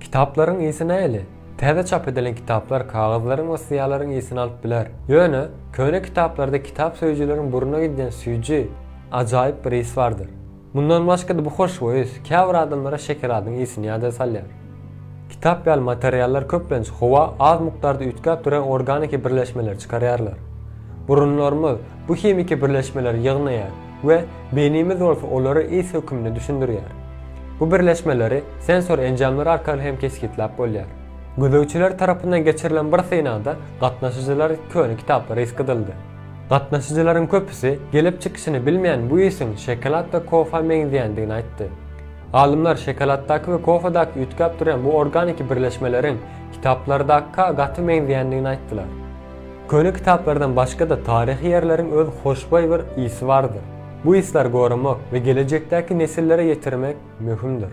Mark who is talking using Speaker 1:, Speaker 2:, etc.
Speaker 1: Kitapların iyisi näli? Täze çap edilen kitaplar kağızların ve siyaların iyisini alıp biler. Ýöne, köne kitaplarda kitap söýüjilerin buruna giden süýji ajaýyp bir ýys bardyr. Bundan başga da bu hoşboý ýys käbir adamlara şekerladyň ýysini ýada salýar. Kitap ýaly materiallar köplenç howa az mukdarda ütkap duran organik birleşmeler çykarýarlar. Burunlarymyz bu hemiki birleşmeleri ýygnaýar we beynimiz bolsa olary ýys hökümini düşündirýär. Bu birleşmeleri sensor enjamlar arkaly hem keskitlap bolýar. Gözöwçiler tarapyndan geçirilen bir synada gatnaşyjylar köne kitaplara eskidildi. Gatnaşyjylaryň köpüsi gelip çykyşyny bilmeýän bu ýysyň şokolat we kofa meňzeýändigini aýtdy. Alymlar şokolatdaky we kofadaky ütkap duran bu organik birleşmeleriň kitaplardaky gaty meňzeýändigini aýtdylar. Köne kitaplardan başga da tarihi ýerleriň öz hoşboý bir ýysy bardyr. Bu ýyslar goramak we gelejekdäki nesillere ýetirmek möhümdir.